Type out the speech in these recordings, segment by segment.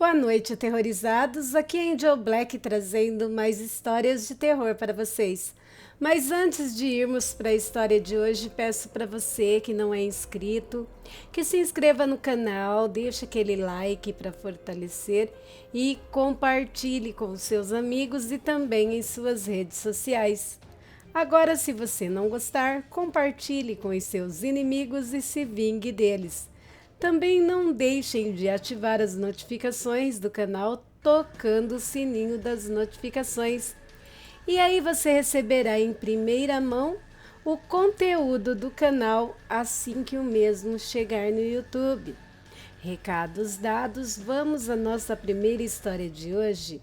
Boa noite, aterrorizados. Aqui é Angel Black trazendo mais histórias de terror para vocês. Mas antes de irmos para a história de hoje, peço para você que não é inscrito, que se inscreva no canal, deixe aquele like para fortalecer e compartilhe com seus amigos e também em suas redes sociais. Agora, se você não gostar, compartilhe com os seus inimigos e se vingue deles. Também não deixem de ativar as notificações do canal tocando o sininho das notificações. E aí você receberá em primeira mão o conteúdo do canal assim que o mesmo chegar no YouTube. Recados dados, vamos à nossa primeira história de hoje,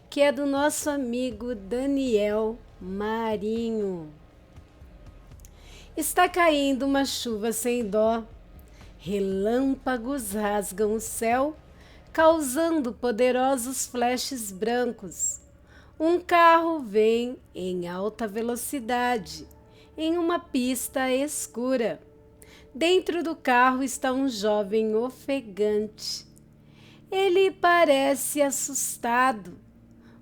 que é do nosso amigo Daniel Marinho. Está caindo uma chuva sem dó. Relâmpagos rasgam o céu, causando poderosos flashes brancos. Um carro vem em alta velocidade, em uma pista escura. Dentro do carro está um jovem ofegante. Ele parece assustado.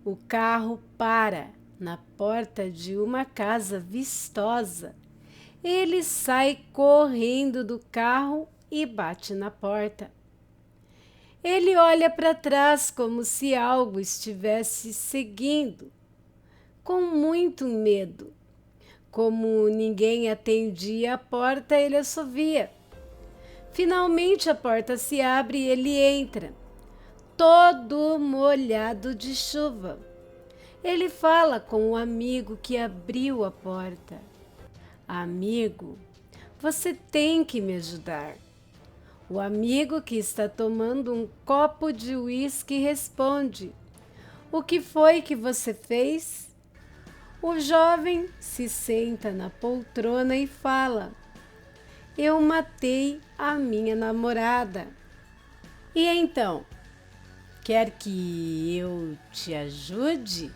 O carro para na porta de uma casa vistosa. Ele sai correndo do carro e bate na porta. Ele olha para trás como se algo estivesse seguindo, com muito medo. Como ninguém atendia a porta, ele assovia. Finalmente a porta se abre e ele entra, todo molhado de chuva. Ele fala com o amigo que abriu a porta. Amigo, você tem que me ajudar. O amigo que está tomando um copo de uísque responde: O que foi que você fez? O jovem se senta na poltrona e fala: Eu matei a minha namorada. E então, quer que eu te ajude?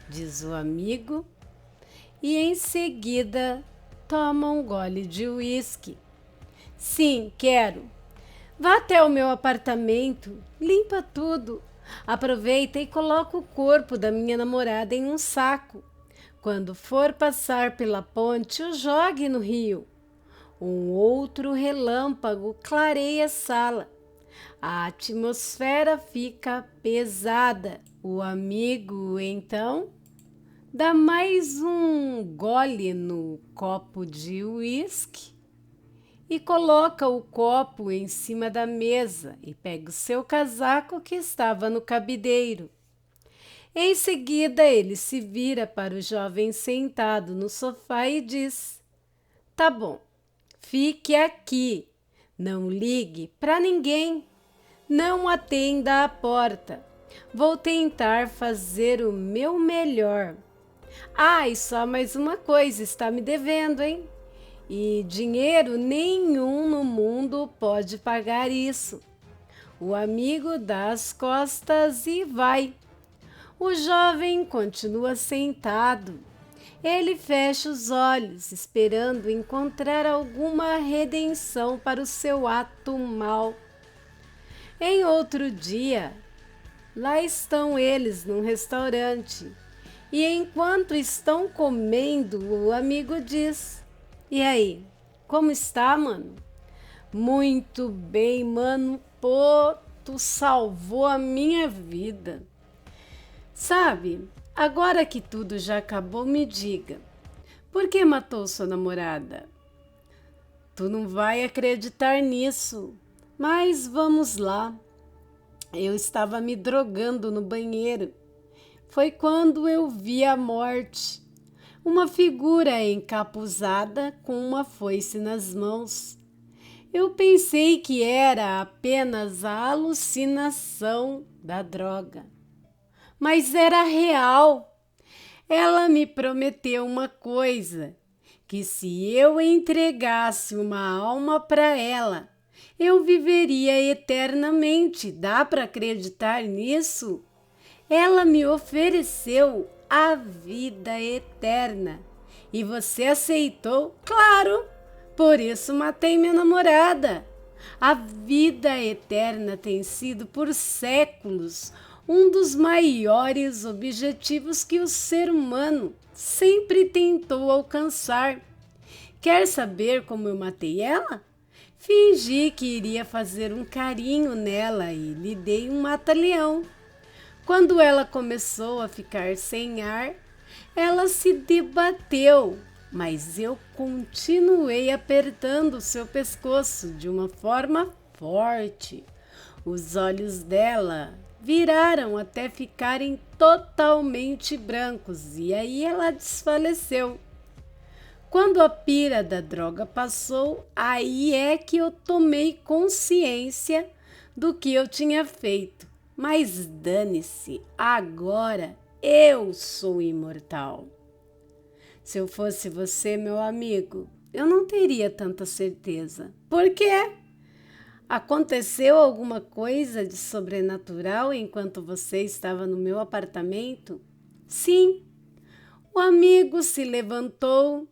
Diz o amigo, e em seguida toma um gole de uísque. Sim, quero. Vá até o meu apartamento, limpa tudo, aproveita e coloca o corpo da minha namorada em um saco. Quando for passar pela ponte, o jogue no rio. Um outro relâmpago clareia a sala. A atmosfera fica pesada. O amigo, então, dá mais um gole no copo de uísque e coloca o copo em cima da mesa e pega o seu casaco que estava no cabideiro. Em seguida, ele se vira para o jovem sentado no sofá e diz: Tá bom, fique aqui, não ligue para ninguém, não atenda à porta. Vou tentar fazer o meu melhor. Ah, e só mais uma coisa, está me devendo, hein? E dinheiro nenhum no mundo pode pagar isso. O amigo dá as costas e vai. O jovem continua sentado. Ele fecha os olhos, esperando encontrar alguma redenção para o seu ato mau. Em outro dia, lá estão eles num restaurante. E enquanto estão comendo, o amigo diz: E aí, como está, mano? Muito bem, mano. Pô, tu salvou a minha vida. Sabe, agora que tudo já acabou, me diga, por que matou sua namorada? Tu não vai acreditar nisso, mas vamos lá. Eu estava me drogando no banheiro. Foi quando eu vi a morte. Uma figura encapuzada com uma foice nas mãos. Eu pensei que era apenas a alucinação da droga. Mas era real. Ela me prometeu uma coisa, que se eu entregasse uma alma para ela, eu viveria eternamente. Dá para acreditar nisso? Ela me ofereceu a vida eterna. E você aceitou? Claro! Por isso matei minha namorada. A vida eterna tem sido por séculos um dos maiores objetivos que o ser humano sempre tentou alcançar. Quer saber como eu matei ela? Fingi que iria fazer um carinho nela e lhe dei um mata-leão. Quando ela começou a ficar sem ar, ela se debateu, mas eu continuei apertando seu pescoço de uma forma forte. Os olhos dela viraram até ficarem totalmente brancos e aí ela desfaleceu. Quando a pira da droga passou, aí é que eu tomei consciência do que eu tinha feito. Mas dane-se, agora eu sou imortal. Se eu fosse você, meu amigo, eu não teria tanta certeza. Por quê? Aconteceu alguma coisa de sobrenatural enquanto você estava no meu apartamento? Sim. O amigo se levantou,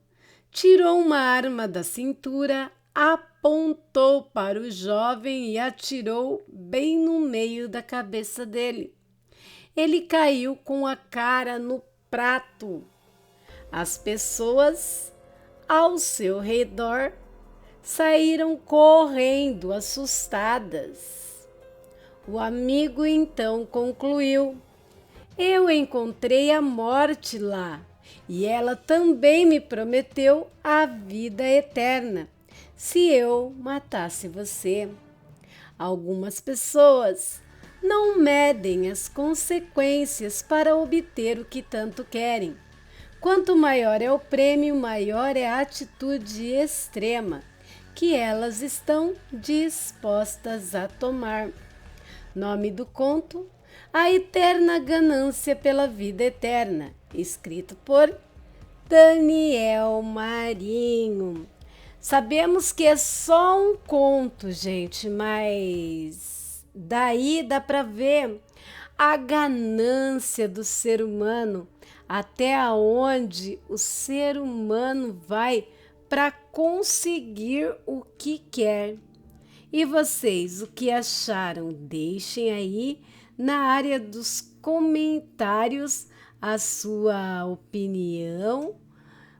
tirou uma arma da cintura, apontou para o jovem e atirou bem no meio da cabeça dele. Ele caiu com a cara no prato. As pessoas ao seu redor saíram correndo, assustadas. O amigo então concluiu: eu encontrei a morte lá e ela também me prometeu a vida eterna se eu matasse você. Algumas pessoas não medem as consequências para obter o que tanto querem. Quanto maior é o prêmio, maior é a atitude extrema que elas estão dispostas a tomar. Nome do conto: A Eterna Ganância pela Vida Eterna, escrito por Daniel Marinho. Sabemos que é só um conto, gente, mas daí dá para ver a ganância do ser humano, até onde o ser humano vai para conseguir o que quer. E vocês, o que acharam? Deixem aí na área dos comentários a sua opinião,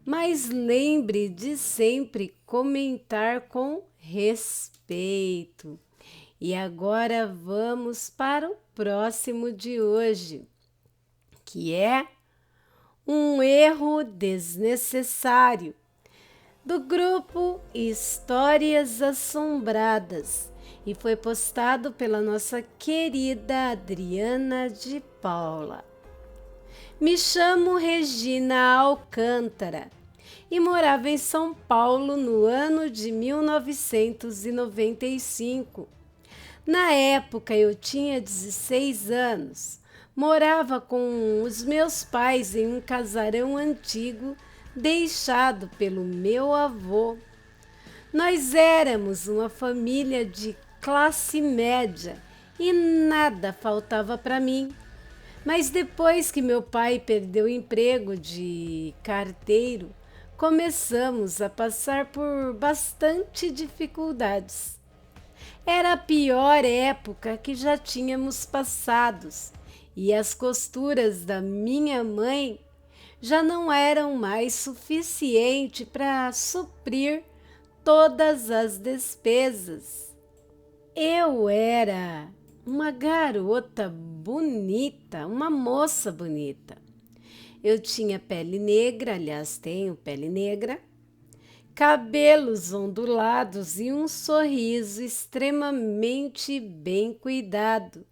mas lembre de sempre comentar com respeito. E agora vamos para o próximo de hoje, que é um erro desnecessário, do grupo Histórias Assombradas, e foi postado pela nossa querida Adriana de Paula. Me chamo Regina Alcântara e morava em São Paulo no ano de 1995. Na época eu tinha 16 anos, morava com os meus pais em um casarão antigo deixado pelo meu avô. Nós éramos uma família de classe média e nada faltava para mim. Mas depois que meu pai perdeu o emprego de carteiro, começamos a passar por bastante dificuldades. Era a pior época que já tínhamos passados e as costuras da minha mãe já não eram mais suficientes para suprir todas as despesas. Eu era uma garota bonita, uma moça bonita. Eu tinha pele negra, aliás, tenho pele negra, cabelos ondulados e um sorriso extremamente bem cuidado.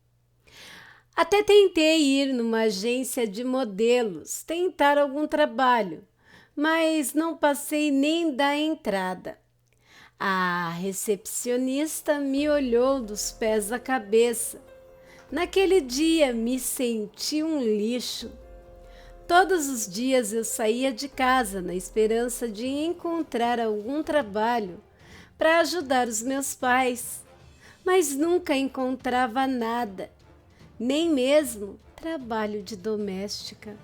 Até tentei ir numa agência de modelos, tentar algum trabalho, mas não passei nem da entrada. A recepcionista me olhou dos pés à cabeça. Naquele dia me senti um lixo. Todos os dias eu saía de casa na esperança de encontrar algum trabalho para ajudar os meus pais, mas nunca encontrava nada, nem mesmo trabalho de doméstica.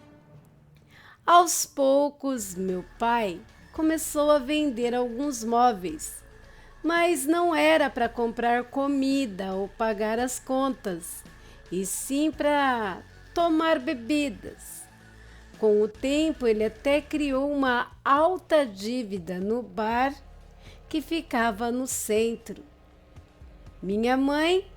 Aos poucos, meu pai começou a vender alguns móveis, mas não era para comprar comida ou pagar as contas, e sim para tomar bebidas. Com o tempo, ele até criou uma alta dívida no bar que ficava no centro. Minha mãe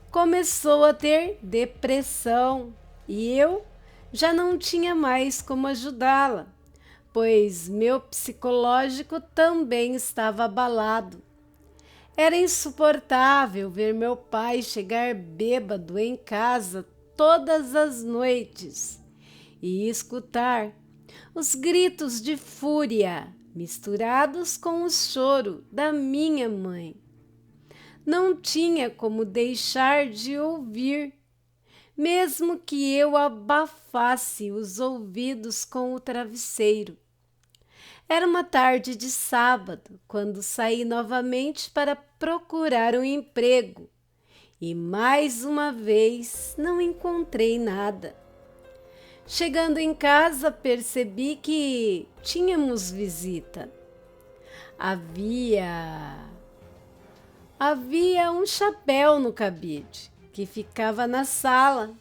começou a ter depressão e eu já não tinha mais como ajudá-la, pois meu psicológico também estava abalado. Era insuportável ver meu pai chegar bêbado em casa todas as noites e escutar os gritos de fúria misturados com o choro da minha mãe. Não tinha como deixar de ouvir, mesmo que eu abafasse os ouvidos com o travesseiro. Era uma tarde de sábado, quando saí novamente para procurar um emprego e mais uma vez não encontrei nada. Chegando em casa, percebi que tínhamos visita. Havia um chapéu no cabide que ficava na sala.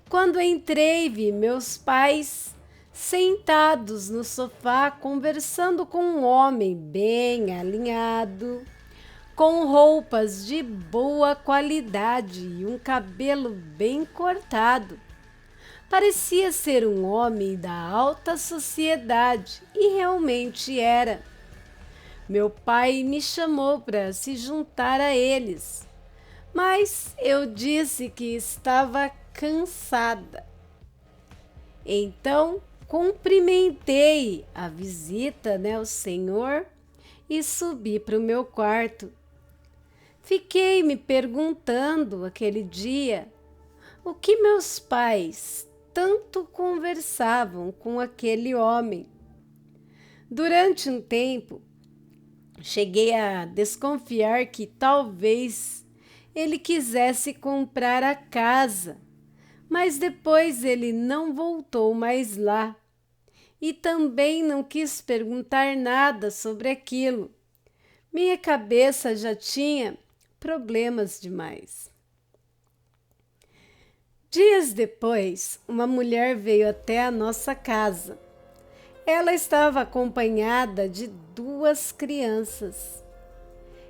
Quando entrei, vi meus pais sentados no sofá conversando com um homem bem alinhado, com roupas de boa qualidade e um cabelo bem cortado. Parecia ser um homem da alta sociedade e realmente era. Meu pai me chamou para se juntar a eles, mas eu disse que estava cansada. Então, cumprimentei a visita, o senhor, e subi para o meu quarto. Fiquei me perguntando aquele dia o que meus pais tanto conversavam com aquele homem. Durante um tempo, cheguei a desconfiar que talvez ele quisesse comprar a casa, mas depois ele não voltou mais lá e também não quis perguntar nada sobre aquilo. Minha cabeça já tinha problemas demais. Dias depois, uma mulher veio até a nossa casa. Ela estava acompanhada de 2 crianças.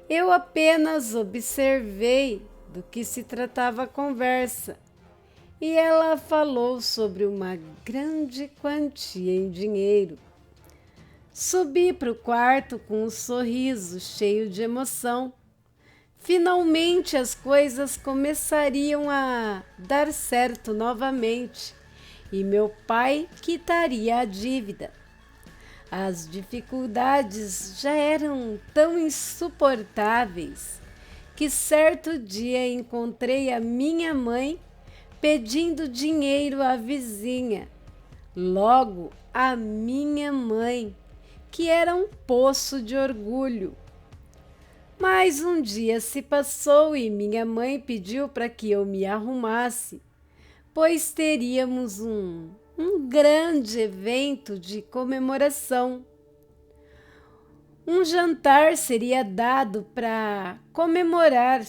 Eu apenas observei do que se tratava a conversa e ela falou sobre uma grande quantia em dinheiro. Subi para o quarto com um sorriso cheio de emoção. Finalmente as coisas começariam a dar certo novamente e meu pai quitaria a dívida. As dificuldades já eram tão insuportáveis que certo dia encontrei a minha mãe pedindo dinheiro à vizinha. Logo, a minha mãe, que era um poço de orgulho. Mas um dia se passou e minha mãe pediu para que eu me arrumasse, pois teríamos um grande evento de comemoração. Um jantar seria dado para comemorar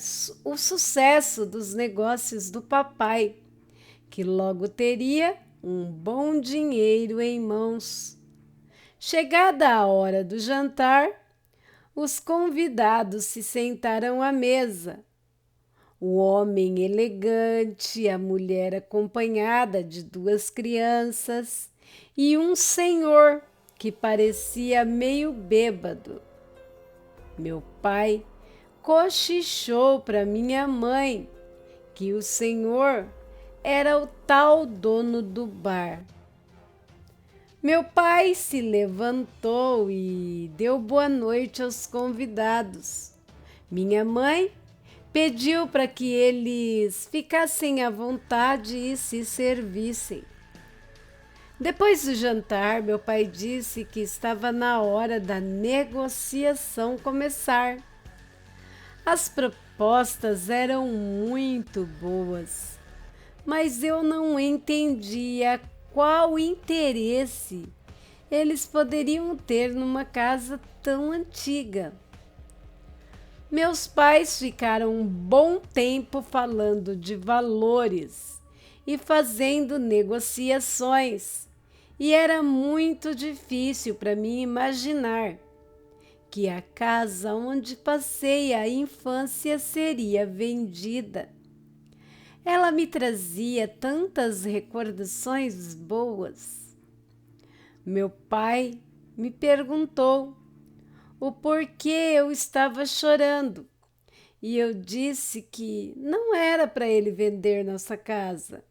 o sucesso dos negócios do papai, que logo teria um bom dinheiro em mãos. Chegada a hora do jantar, os convidados se sentaram à mesa. O homem elegante, a mulher acompanhada de 2 crianças e um senhor que parecia meio bêbado. Meu pai cochichou para minha mãe que o senhor era o tal dono do bar. Meu pai se levantou e deu boa noite aos convidados. Minha mãe pediu para que eles ficassem à vontade e se servissem. Depois do jantar, meu pai disse que estava na hora da negociação começar. As propostas eram muito boas, mas eu não entendia qual interesse eles poderiam ter numa casa tão antiga. Meus pais ficaram um bom tempo falando de valores e fazendo negociações, e era muito difícil para mim imaginar que a casa onde passei a infância seria vendida. Ela me trazia tantas recordações boas. Meu pai me perguntou o porquê eu estava chorando e eu disse que não era para ele vender nossa casa,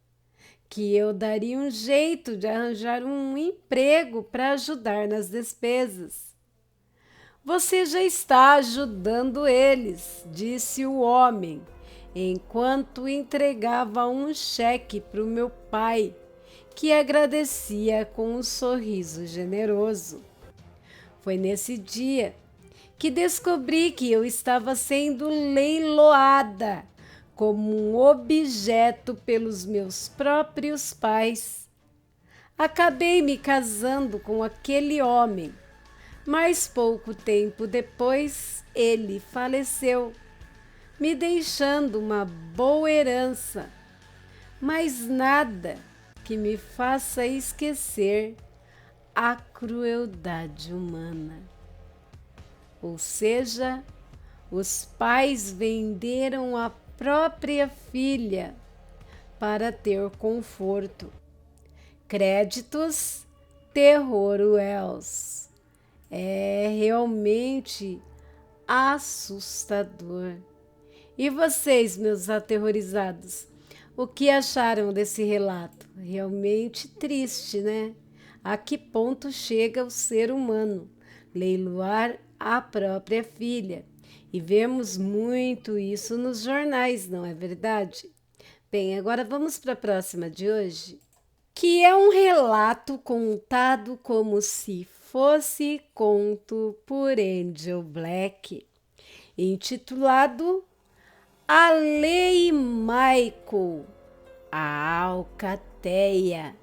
que eu daria um jeito de arranjar um emprego para ajudar nas despesas. Você já está ajudando eles, disse o homem, enquanto entregava um cheque para o meu pai, que agradecia com um sorriso generoso. Foi nesse dia que descobri que eu estava sendo leiloada como um objeto pelos meus próprios pais. Acabei me casando com aquele homem, mas pouco tempo depois ele faleceu, me deixando uma boa herança, mas nada que me faça esquecer a crueldade humana. Ou seja, os pais venderam a própria filha para ter conforto. Créditos Terror Wells. É realmente assustador. E vocês, meus aterrorizados, o que acharam desse relato? Realmente triste, né? A que ponto chega o ser humano? Leiloar a própria filha. E vemos muito isso nos jornais, não é verdade? Bem, agora vamos para a próxima de hoje, que é um relato contado como se fosse conto por Angel Black, intitulado A Lei Michael, a Alcateia,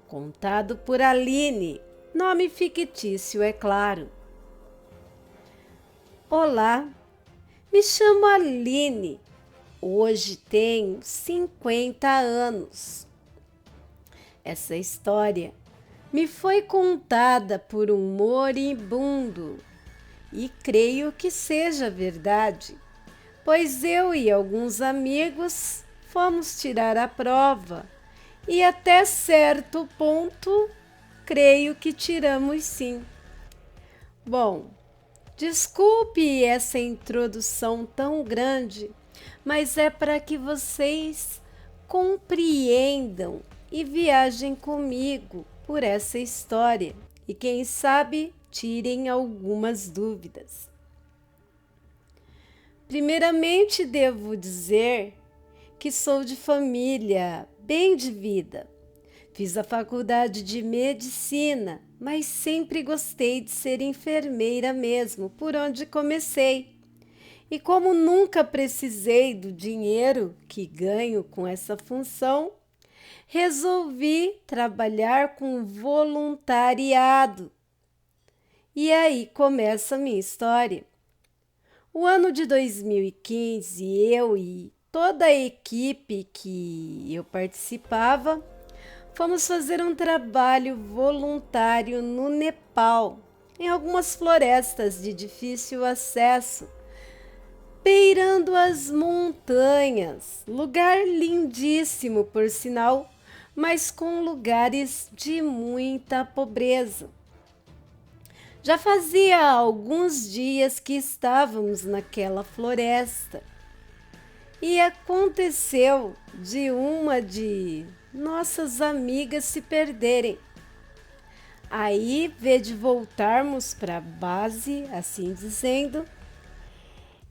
contado por Aline, nome fictício, é claro. Olá, me chamo Aline, hoje tenho 50 anos. Essa história me foi contada por um moribundo e creio que seja verdade, pois eu e alguns amigos fomos tirar a prova e até certo ponto creio que tiramos sim. Bom, desculpe essa introdução tão grande, mas é para que vocês compreendam e viajem comigo por essa história e quem sabe tirem algumas dúvidas. Primeiramente, devo dizer que sou de família bem de vida. Fiz a faculdade de medicina, mas sempre gostei de ser enfermeira mesmo, por onde comecei. E como nunca precisei do dinheiro que ganho com essa função, resolvi trabalhar com voluntariado. E aí começa a minha história. O ano de 2015, eu e toda a equipe que eu participava, fomos fazer um trabalho voluntário no Nepal, em algumas florestas de difícil acesso, beirando as montanhas, lugar lindíssimo por sinal, mas com lugares de muita pobreza. Já fazia alguns dias que estávamos naquela floresta e aconteceu de uma de nossas amigas se perderem. Aí, vê de voltarmos para a base, assim dizendo,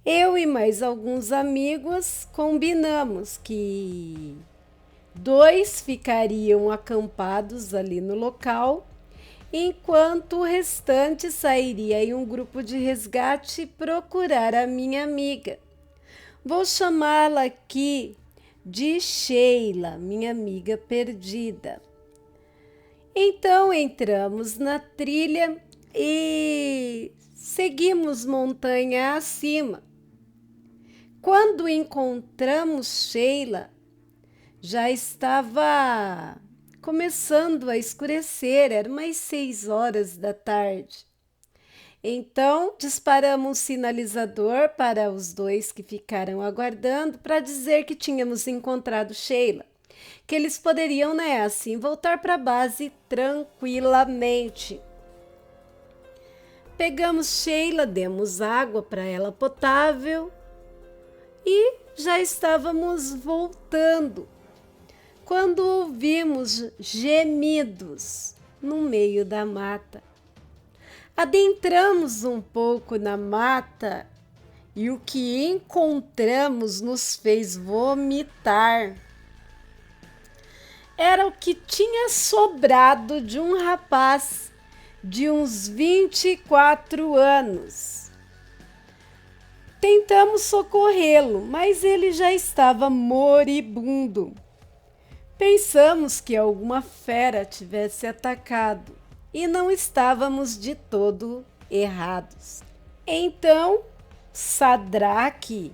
eu e mais alguns amigos combinamos que 2 ficariam acampados ali no local, enquanto o restante sairia em um grupo de resgate procurar a minha amiga. Vou chamá-la aqui de Sheila, minha amiga perdida. Então entramos na trilha e seguimos montanha acima. Quando encontramos Sheila, já estava começando a escurecer, eram umas 6 horas da tarde. Então, disparamos um sinalizador para os dois que ficaram aguardando para dizer que tínhamos encontrado Sheila, que eles poderiam, assim, voltar para a base tranquilamente. Pegamos Sheila, demos água para ela potável e já estávamos voltando, quando ouvimos gemidos no meio da mata. Adentramos um pouco na mata e o que encontramos nos fez vomitar. Era o que tinha sobrado de um rapaz de uns 24 anos. Tentamos socorrê-lo, mas ele já estava moribundo. Pensamos que alguma fera tivesse atacado e não estávamos de todo errados. Então, Sadraque,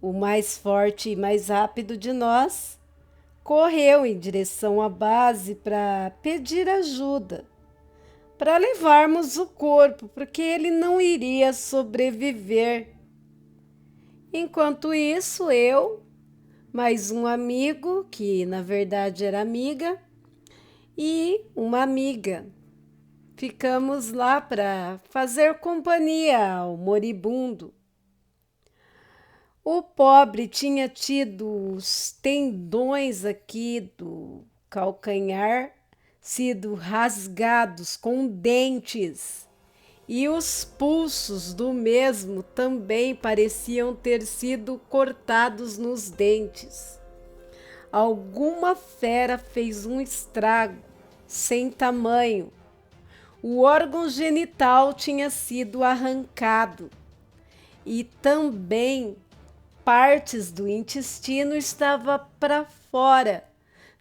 o mais forte e mais rápido de nós, correu em direção à base para pedir ajuda, para levarmos o corpo, porque ele não iria sobreviver. Enquanto isso, eu, mais um amigo, que na verdade era amiga, e uma amiga, ficamos lá para fazer companhia ao moribundo. O pobre tinha tido os tendões aqui do calcanhar sido rasgados com dentes e os pulsos do mesmo também pareciam ter sido cortados nos dentes. Alguma fera fez um estrago sem tamanho. O órgão genital tinha sido arrancado e também partes do intestino estavam para fora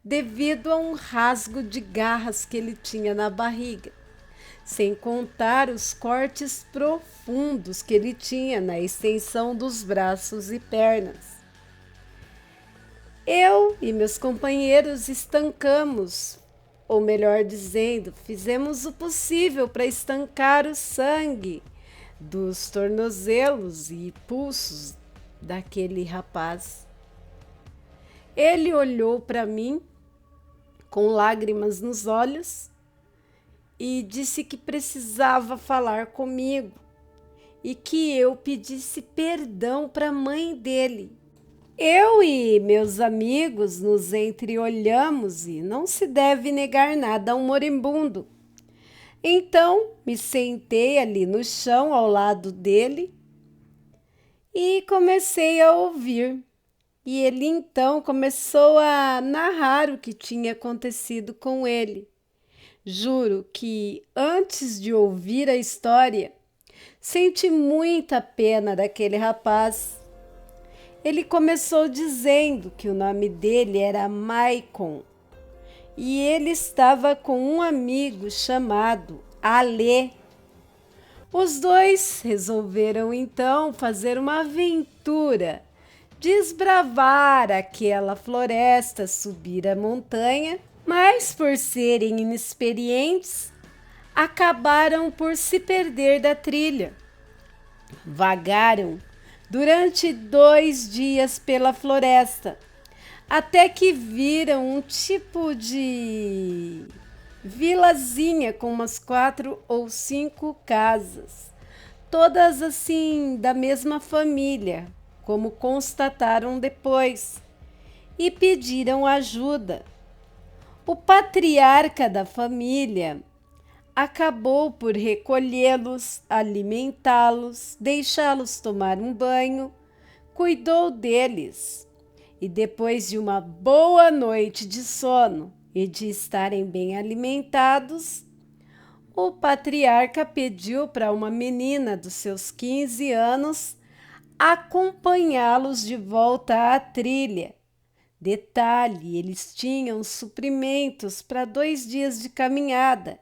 devido a um rasgo de garras que ele tinha na barriga, sem contar os cortes profundos que ele tinha na extensão dos braços e pernas. Eu e meus companheiros estancamos, ou melhor dizendo, fizemos o possível para estancar o sangue dos tornozelos e pulsos daquele rapaz. Ele olhou para mim com lágrimas nos olhos e disse que precisava falar comigo e que eu pedisse perdão para a mãe dele. Eu e meus amigos nos entreolhamos e não se deve negar nada a um moribundo. Então me sentei ali no chão ao lado dele e comecei a ouvir. E ele então começou a narrar o que tinha acontecido com ele. Juro que antes de ouvir a história, senti muita pena daquele rapaz. Ele começou dizendo que o nome dele era Maicon e ele estava com um amigo chamado Alê. Os dois resolveram então fazer uma aventura, desbravar aquela floresta, subir a montanha, mas por serem inexperientes, acabaram por se perder da trilha. Vagaram durante 2 dias pela floresta, até que viram um tipo de vilazinha com umas 4 ou 5 casas, todas assim da mesma família, como constataram depois, e pediram ajuda. O patriarca da família acabou por recolhê-los, alimentá-los, deixá-los tomar um banho, cuidou deles e depois de uma boa noite de sono e de estarem bem alimentados, o patriarca pediu para uma menina dos seus 15 anos acompanhá-los de volta à trilha. Detalhe, eles tinham suprimentos para 2 dias de caminhada,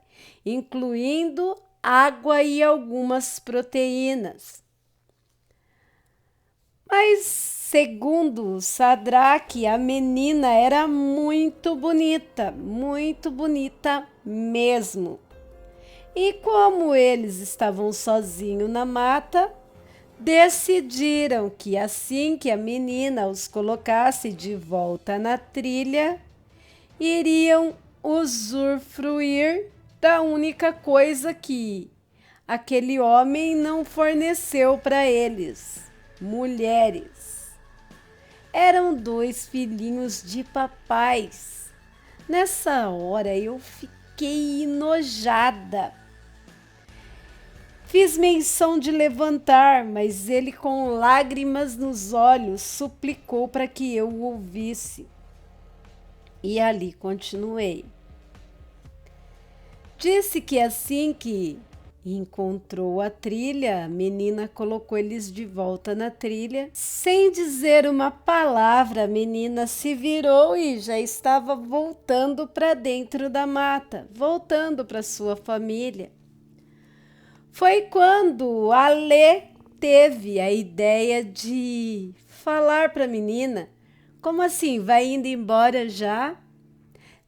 incluindo água e algumas proteínas. Mas, segundo Sadraque, a menina era muito bonita mesmo. E como eles estavam sozinhos na mata, decidiram que assim que a menina os colocasse de volta na trilha, iriam usufruir da única coisa que aquele homem não forneceu para eles: mulheres. Eram 2 filhinhos de papais. Nessa hora eu fiquei enojada. Fiz menção de levantar, mas ele, com lágrimas nos olhos, suplicou para que eu o ouvisse. E ali continuei. Disse que assim que encontrou a trilha, a menina colocou eles de volta na trilha. Sem dizer uma palavra, a menina se virou e já estava voltando para dentro da mata, voltando para sua família. Foi quando a Lê teve a ideia de falar para a menina: como assim, vai indo embora já?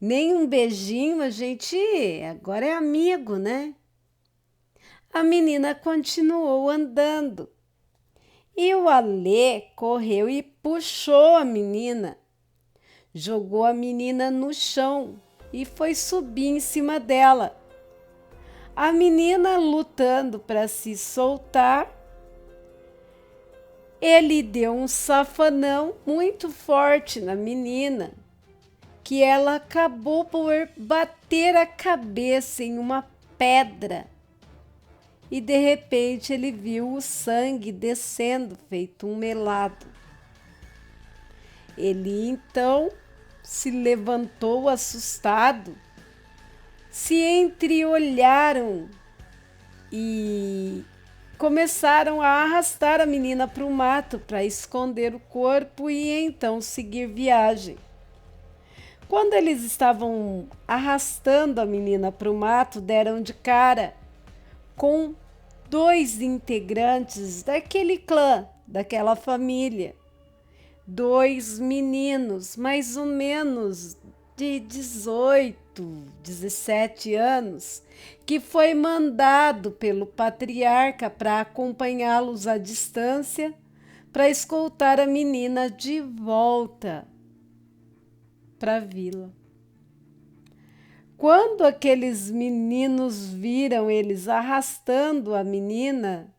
Nem um beijinho, a gente agora é amigo, né? A menina continuou andando e o Alê correu e puxou a menina, jogou a menina no chão e foi subir em cima dela. A menina lutando para se soltar, ele deu um safanão muito forte na menina, que ela acabou por bater a cabeça em uma pedra. E de repente ele viu o sangue descendo feito um melado. Ele então se levantou assustado, se entreolharam e começaram a arrastar a menina para o mato para esconder o corpo e então seguir viagem. Quando eles estavam arrastando a menina para o mato, deram de cara com 2 integrantes daquele clã, daquela família. 2 meninos, mais ou menos de 18, 17 anos, que foi mandado pelo patriarca para acompanhá-los à distância, para escoltar a menina de volta para a vila. Quando aqueles meninos viram eles arrastando a menina,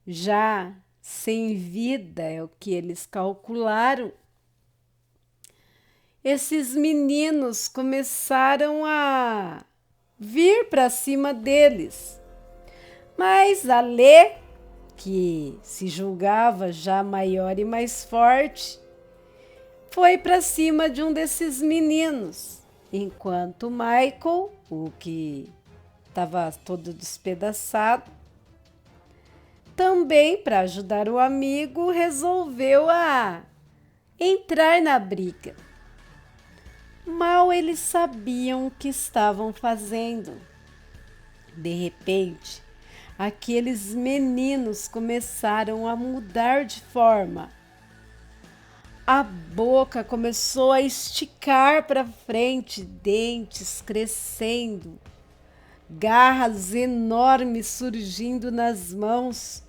já sem vida, é o que eles calcularam, esses meninos começaram a vir para cima deles. Mas a Lê, que se julgava já maior e mais forte, foi para cima de um desses meninos, enquanto Michael, o que estava todo despedaçado, também para ajudar o amigo, resolveu entrar na briga. Mal eles sabiam o que estavam fazendo. De repente, aqueles meninos começaram a mudar de forma. A boca começou a esticar para frente, dentes crescendo, garras enormes surgindo nas mãos,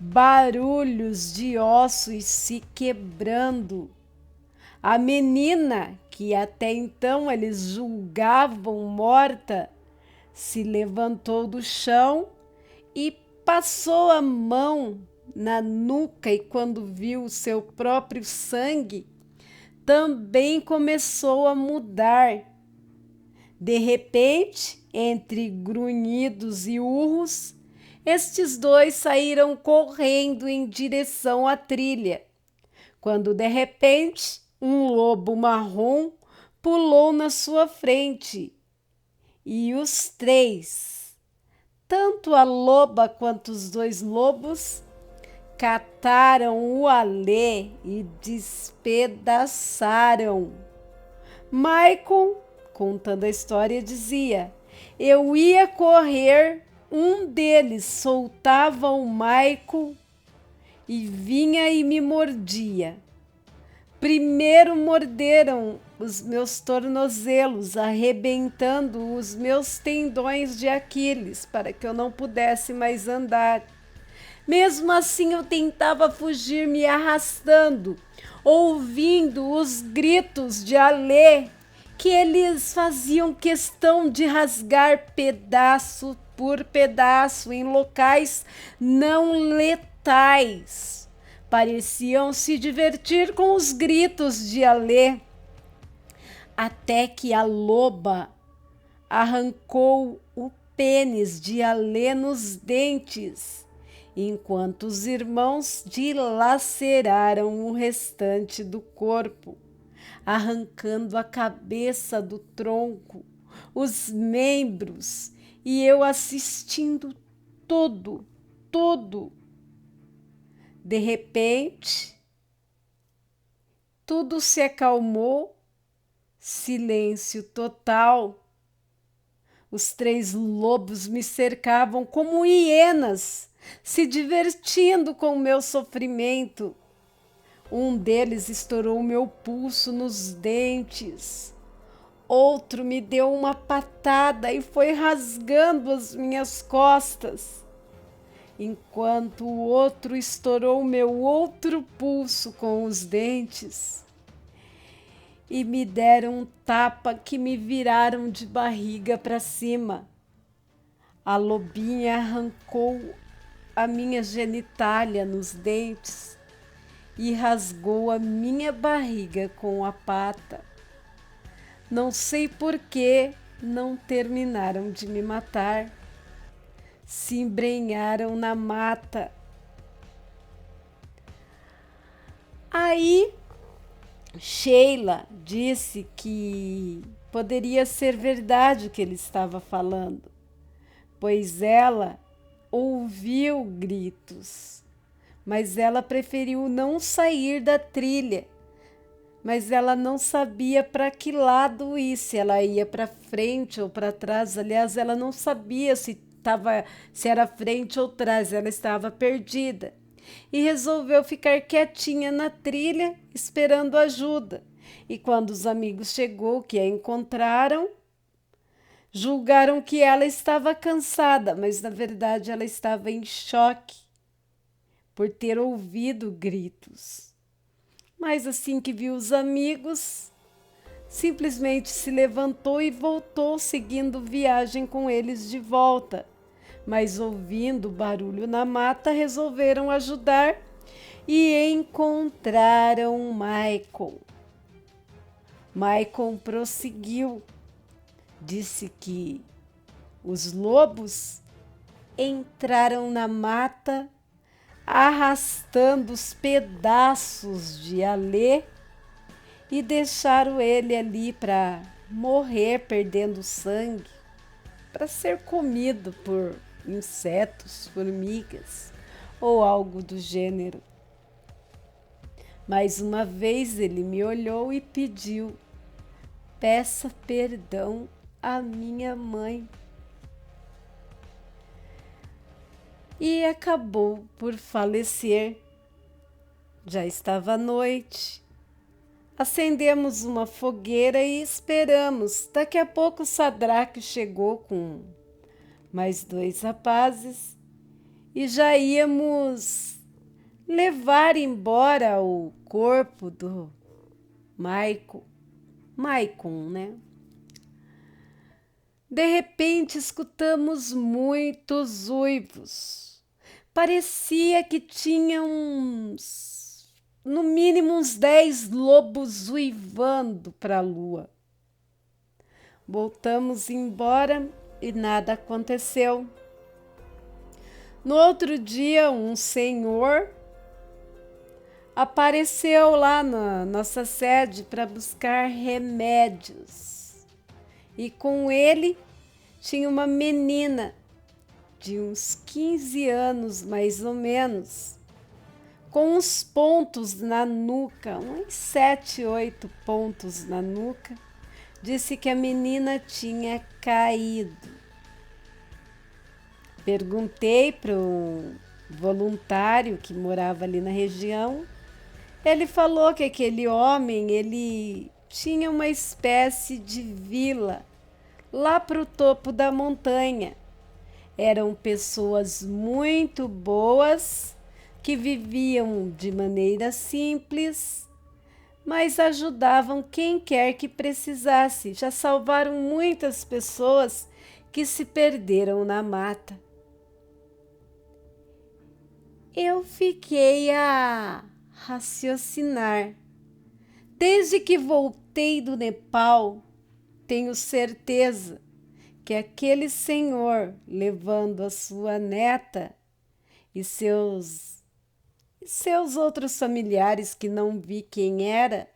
barulhos de ossos se quebrando. A menina, que até então eles julgavam morta, se levantou do chão e passou a mão na nuca, e quando viu o seu próprio sangue, também começou a mudar. De repente, entre grunhidos e urros, estes 2 saíram correndo em direção à trilha, quando de repente um lobo marrom pulou na sua frente e os 3, tanto a loba quanto os 2 lobos, cataram o Alê e despedaçaram. Michael, contando a história, dizia: eu ia correr, um deles soltava o Michael e vinha e me mordia. Primeiro morderam os meus tornozelos, arrebentando os meus tendões de Aquiles, para que eu não pudesse mais andar. Mesmo assim, eu tentava fugir, me arrastando, ouvindo os gritos de Alê, que eles faziam questão de rasgar pedaço por pedaço em locais não letais. Pareciam se divertir com os gritos de Alê, até que a loba arrancou o pênis de Alê nos dentes, enquanto os irmãos dilaceraram o restante do corpo, arrancando a cabeça do tronco, os membros, e eu assistindo tudo. De repente, tudo se acalmou, silêncio total. Os 3 lobos me cercavam como hienas, se divertindo com o meu sofrimento. Um deles estourou meu pulso nos dentes. Outro me deu uma patada e foi rasgando as minhas costas, enquanto o outro estourou meu outro pulso com os dentes e me deram um tapa que me viraram de barriga para cima. A lobinha arrancou a minha genitália nos dentes e rasgou a minha barriga com a pata. Não sei por que não terminaram de me matar. Se embrenharam na mata. Aí Sheila disse que poderia ser verdade o que ele estava falando, pois ela ouviu gritos, mas ela preferiu não sair da trilha. Mas ela não sabia para que lado ir, se ela ia para frente ou para trás. Aliás, ela não sabia se era frente ou trás, ela estava perdida. E resolveu ficar quietinha na trilha, esperando ajuda. E quando os amigos chegou, que a encontraram, julgaram que ela estava cansada, mas na verdade ela estava em choque por ter ouvido gritos. Mas assim que viu os amigos, simplesmente se levantou e voltou, seguindo viagem com eles de volta. Mas ouvindo barulho na mata, resolveram ajudar e encontraram Michael. Michael prosseguiu, disse que os lobos entraram na mata arrastando os pedaços de Alê e deixaram ele ali para morrer, perdendo sangue, para ser comido por insetos, formigas ou algo do gênero. Mais uma vez ele me olhou e pediu: peça perdão à minha mãe. E acabou por falecer. Já estava à noite. Acendemos uma fogueira e esperamos. Daqui a pouco Sadraque chegou com mais 2 rapazes e já íamos levar embora o corpo do Maicon, né? De repente escutamos muitos uivos. Parecia que tinha no mínimo uns 10 lobos uivando para a lua. Voltamos embora e nada aconteceu. No outro dia, um senhor apareceu lá na nossa sede para buscar remédios. E com ele tinha uma menina de uns 15 anos, mais ou menos, com uns pontos na nuca, uns 7, 8 pontos na nuca. Disse que a menina tinha caído. Perguntei para o voluntário que morava ali na região. Ele falou que aquele homem, ele tinha uma espécie de vila lá para o topo da montanha. Eram pessoas muito boas que viviam de maneira simples, mas ajudavam quem quer que precisasse. Já salvaram muitas pessoas que se perderam na mata. Eu fiquei a raciocinar. Desde que voltei do Nepal, tenho certeza que aquele senhor levando a sua neta e seus outros familiares que não vi quem era,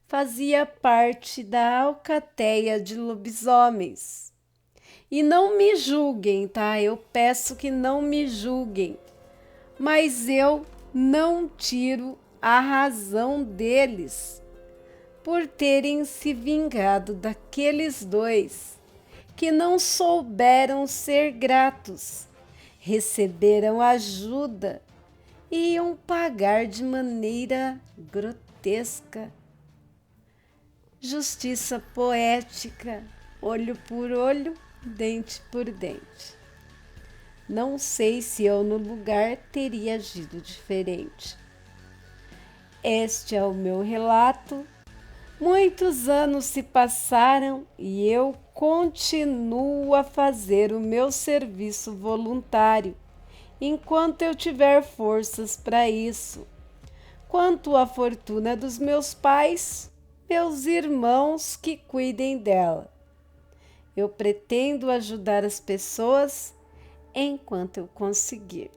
fazia parte da alcateia de lobisomens. E não me julguem, tá? Eu peço que não me julguem, mas eu não tiro a razão deles por terem se vingado daqueles dois que não souberam ser gratos, receberam ajuda e iam pagar de maneira grotesca. Justiça poética, olho por olho, dente por dente. Não sei se eu no lugar teria agido diferente. Este é o meu relato. Muitos anos se passaram e eu continuo a fazer o meu serviço voluntário, enquanto eu tiver forças para isso. Quanto à fortuna dos meus pais, meus irmãos que cuidem dela. Eu pretendo ajudar as pessoas enquanto eu conseguir.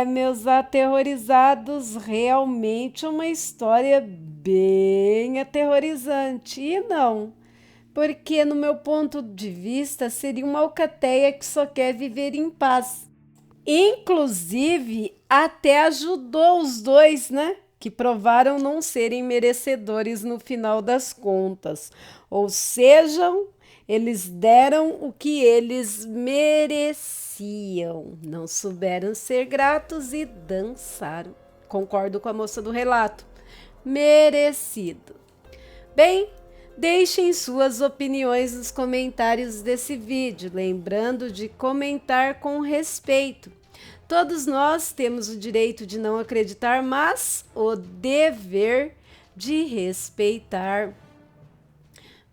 Meus aterrorizados, realmente uma história bem aterrorizante. E não, porque no meu ponto de vista seria uma alcateia que só quer viver em paz. Inclusive, até ajudou os dois, né? Que provaram não serem merecedores no final das contas. Ou seja, eles deram o que eles mereciam. Não souberam ser gratos e dançaram. Concordo com a moça do relato. Merecido. Bem, deixem suas opiniões nos comentários desse vídeo, lembrando de comentar com respeito. Todos nós temos o direito de não acreditar, mas o dever de respeitar.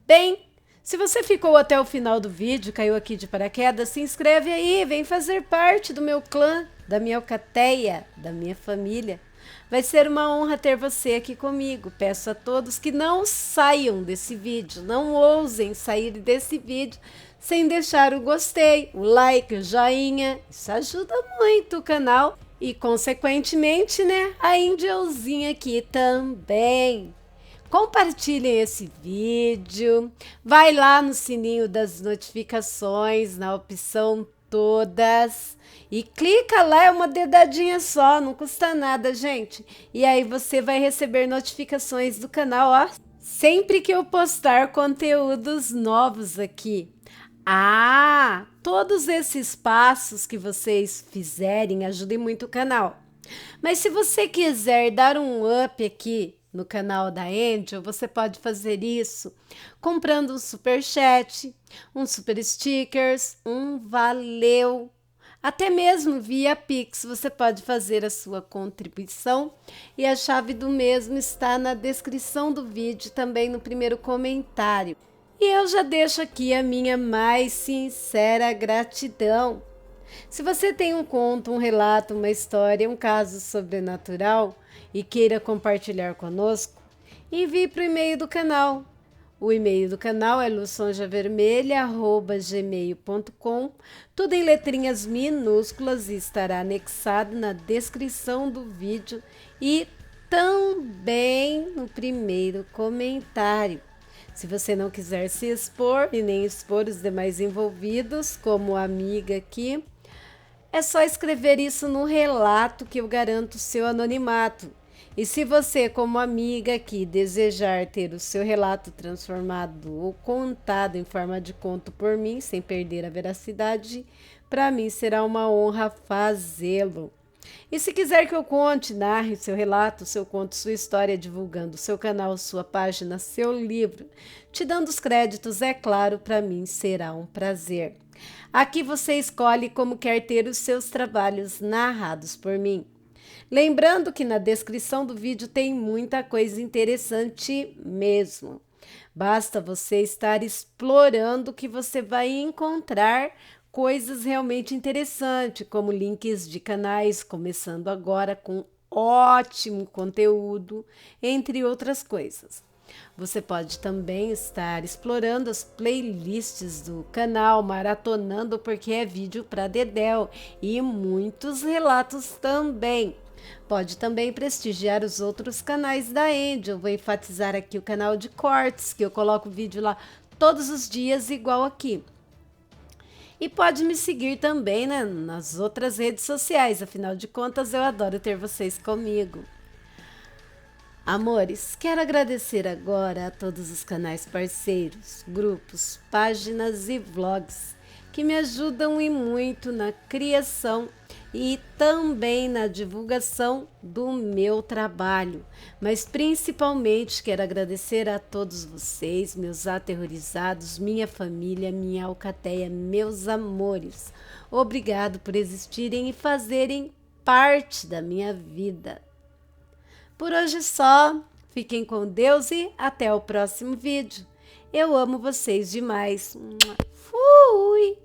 Bem, se você ficou até o final do vídeo, caiu aqui de paraquedas, se inscreve aí, vem fazer parte do meu clã, da minha alcateia, da minha família. Vai ser uma honra ter você aqui comigo. Peço a todos que não saiam desse vídeo, não ousem sair desse vídeo sem deixar o gostei, o like, o joinha. Isso ajuda muito o canal e, consequentemente, né, a Angelzinha aqui também. Compartilhem esse vídeo, vai lá no sininho das notificações, na opção todas, e clica lá, é uma dedadinha só, não custa nada, gente. E aí você vai receber notificações do canal, ó, sempre que eu postar conteúdos novos aqui. Todos esses passos que vocês fizerem ajudem muito o canal. Mas se você quiser dar um up aqui no canal da Angel, você pode fazer isso comprando um superchat, um super stickers, um valeu, até mesmo via Pix. Você pode fazer a sua contribuição e a chave do mesmo está na descrição do vídeo, também no primeiro comentário. E eu já deixo aqui a minha mais sincera gratidão. Se você tem um conto, um relato, uma história, um caso sobrenatural e queira compartilhar conosco, envie para o e-mail do canal. O e-mail do canal é luçonjavermelha@gmail.com, tudo em letrinhas minúsculas, e estará anexado na descrição do vídeo e também no primeiro comentário. Se você não quiser se expor e nem expor os demais envolvidos, como a amiga aqui, é só escrever isso no relato que eu garanto o seu anonimato. E se você, como amiga aqui, desejar ter o seu relato transformado ou contado em forma de conto por mim, sem perder a veracidade, para mim será uma honra fazê-lo. E se quiser que eu conte, narre seu relato, seu conto, sua história, divulgando seu canal, sua página, seu livro, te dando os créditos, é claro, para mim será um prazer. Aqui você escolhe como quer ter os seus trabalhos narrados por mim. Lembrando que na descrição do vídeo tem muita coisa interessante mesmo. Basta você estar explorando que você vai encontrar coisas realmente interessantes, como links de canais, começando agora com ótimo conteúdo, entre outras coisas. Você pode também estar explorando as playlists do canal, maratonando porque é vídeo para dedéu e muitos relatos também. Pode também prestigiar os outros canais da Angel. Vou enfatizar aqui o canal de cortes, que eu coloco vídeo lá todos os dias, igual aqui. E pode me seguir também, né, nas outras redes sociais, afinal de contas eu adoro ter vocês comigo. Amores, quero agradecer agora a todos os canais parceiros, grupos, páginas e vlogs que me ajudam e muito na criação e também na divulgação do meu trabalho. Mas principalmente quero agradecer a todos vocês, meus aterrorizados, minha família, minha alcateia, meus amores. Obrigado por existirem e fazerem parte da minha vida. Por hoje é só. Fiquem com Deus e até o próximo vídeo. Eu amo vocês demais. Fui!